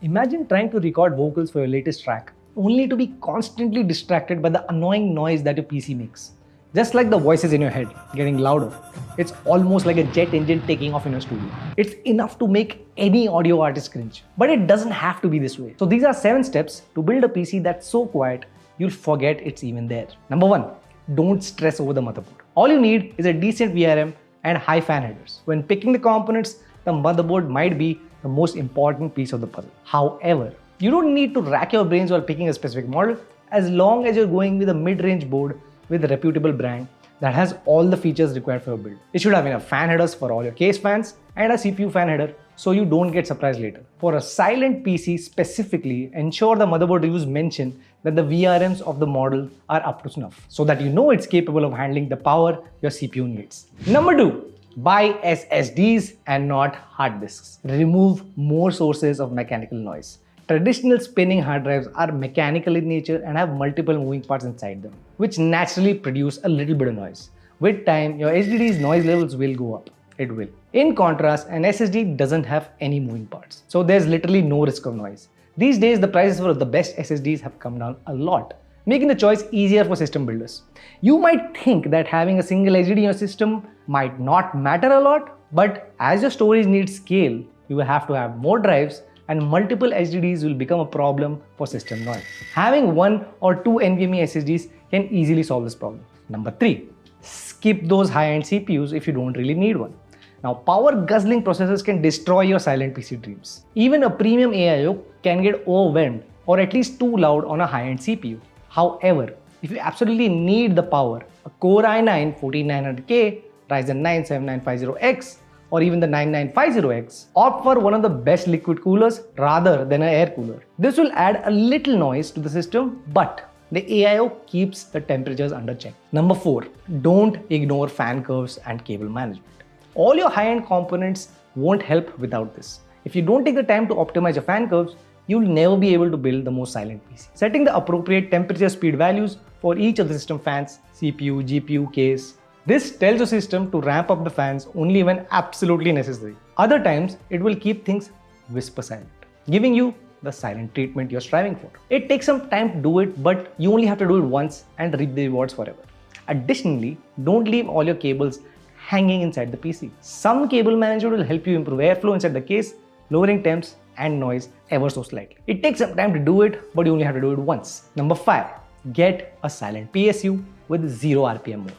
Imagine trying to record vocals for your latest track, only to be constantly distracted by the annoying noise that your PC makes. Just like the voices in your head getting louder. It's almost like a jet engine taking off in your studio. It's enough to make any audio artist cringe. But it doesn't have to be this way. So these are 7 steps to build a PC that's so quiet, you'll forget it's even there. Number 1, don't stress over the motherboard. All you need is a decent VRM and high fan headers. When picking the components, the motherboard might be the most important piece of the puzzle. However, you don't need to rack your brains while picking a specific model as long as you're going with a mid-range board with a reputable brand that has all the features required for your build. It should have enough fan headers for all your case fans and a CPU fan header so you don't get surprised later. For a silent PC specifically, ensure the motherboard reviews mention that the VRMs of the model are up to snuff so that you know it's capable of handling the power your CPU needs. Number 2. Buy SSDs and not hard disks. Remove more sources of mechanical noise. Traditional spinning hard drives are mechanical in nature and have multiple moving parts inside them, which naturally produce a little bit of noise. With time, your HDD's noise levels will go up. It will. In contrast, an SSD doesn't have any moving parts, so there's literally no risk of noise. These days, the prices for the best SSDs have come down a lot, making the choice easier for system builders. You might think that having a single HDD in your system might not matter a lot, but as your storage needs scale, you will have to have more drives and multiple HDDs will become a problem for system noise. Having 1 or 2 NVMe SSDs can easily solve this problem. Number 3, skip those high-end CPUs if you don't really need one. Now, power guzzling processors can destroy your silent PC dreams. Even a premium AIO can get overwhelmed or at least too loud on a high-end CPU. However, if you absolutely need the power, a Core i9-14900K, Ryzen 9 7950X, or even the 9950X, opt for one of the best liquid coolers rather than an air cooler. This will add a little noise to the system, but the AIO keeps the temperatures under check. Number 4, don't ignore fan curves and cable management. All your high-end components won't help without this. If you don't take the time to optimize your fan curves, you'll never be able to build the most silent PC. Setting the appropriate temperature speed values for each of the system fans, CPU, GPU, case. This tells your system to ramp up the fans only when absolutely necessary. Other times, it will keep things whisper silent, giving you the silent treatment you're striving for. It takes some time to do it, but you only have to do it once and reap the rewards forever. Additionally, don't leave all your cables hanging inside the PC. Some cable management will help you improve airflow inside the case, lowering temps and noise ever so slightly. It takes some time to do it, but you only have to do it once. Number 5, get a silent PSU with 0 RPM mode.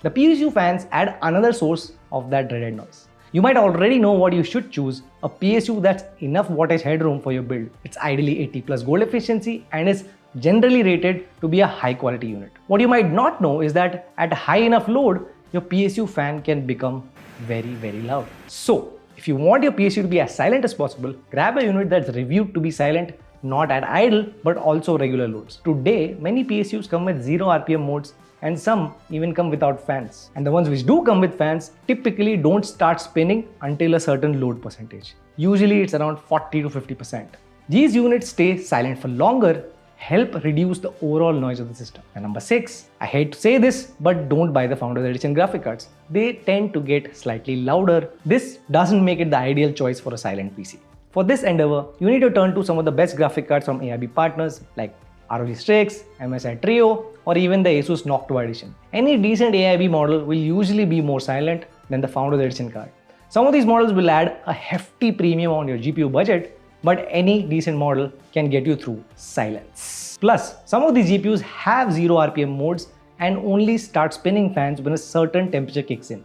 The PSU fans add another source of that dreaded noise. You might already know what you should choose, a PSU that's enough wattage headroom for your build. It's ideally 80 plus gold efficiency and is generally rated to be a high quality unit. What you might not know is that at high enough load, your PSU fan can become very loud. So, if you want your PSU to be as silent as possible, grab a unit that's reviewed to be silent, not at idle, but also regular loads. Today, many PSUs come with 0 RPM modes and some even come without fans. And the ones which do come with fans typically don't start spinning until a certain load percentage. Usually it's around 40 to 50%. These units stay silent for longer, help reduce the overall noise of the system. And number 6, I hate to say this, but don't buy the Founders Edition graphic cards. They tend to get slightly louder. This doesn't make it the ideal choice for a silent PC. For this endeavor, you need to turn to some of the best graphic cards from AIB partners like ROG Strix, MSI Trio, or even the Asus Noctua Edition. Any decent AIB model will usually be more silent than the Founders Edition card. Some of these models will add a hefty premium on your GPU budget, but any decent model can get you through silence. Plus, some of these GPUs have 0 RPM modes and only start spinning fans when a certain temperature kicks in.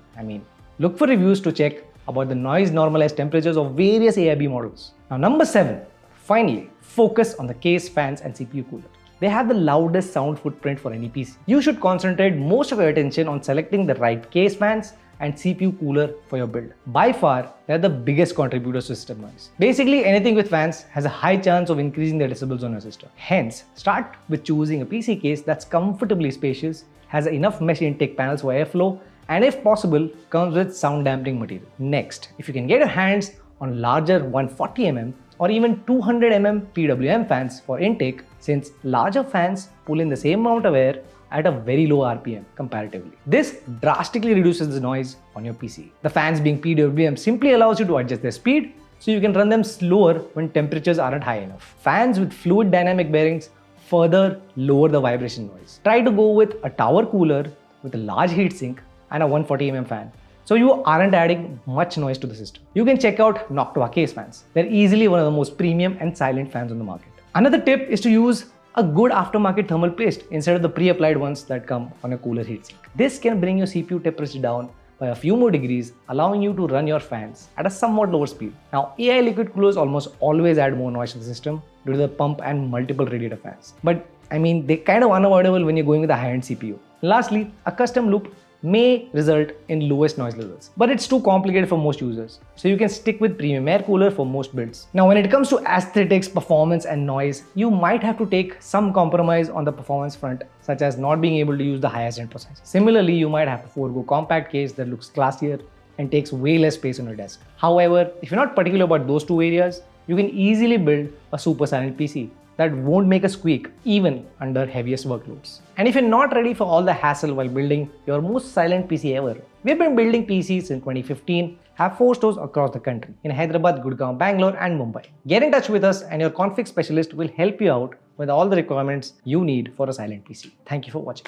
Look for reviews to check about the noise normalized temperatures of various AIB models. Now, number 7, finally, focus on the case fans and CPU cooler. They have the loudest sound footprint for any PC. You should concentrate most of your attention on selecting the right case fans and CPU cooler for your build. By far, they are the biggest contributors to system noise. Basically, anything with fans has a high chance of increasing the decibels on your system. Hence, start with choosing a PC case that's comfortably spacious, has enough mesh intake panels for airflow, and if possible, comes with sound dampening material. Next, if you can get your hands on larger 140mm or even 200mm PWM fans for intake, since larger fans pull in the same amount of air at a very low RPM comparatively. This drastically reduces the noise on your PC. The fans being PWM simply allows you to adjust their speed so you can run them slower when temperatures aren't high enough. Fans with fluid dynamic bearings further lower the vibration noise. Try to go with a tower cooler with a large heatsink and a 140mm fan, so you aren't adding much noise to the system. You can check out Noctua case fans. They're easily one of the most premium and silent fans on the market. Another tip is to use a good aftermarket thermal paste instead of the pre-applied ones that come on a cooler heatsink. This can bring your CPU temperature down by a few more degrees, allowing you to run your fans at a somewhat lower speed. Now, AI liquid coolers almost always add more noise to the system due to the pump and multiple radiator fans. But they're kind of unavoidable when you're going with a high-end CPU. Lastly, a custom loop may result in lowest noise levels, but it's too complicated for most users, so you can stick with premium air cooler for most builds. Now, when it comes to aesthetics, performance and noise, you might have to take some compromise on the performance front, such as not being able to use the highest end processor. Similarly, you might have to forego compact case that looks classier and takes way less space on your desk. However, if you're not particular about those two areas, you can easily build a super silent PC that won't make a squeak even under heaviest workloads. And if you're not ready for all the hassle while building your most silent PC ever, we've been building PCs since 2015, have 4 stores across the country in Hyderabad, Gurgaon, Bangalore and Mumbai. Get in touch with us and your config specialist will help you out with all the requirements you need for a silent PC. Thank you for watching.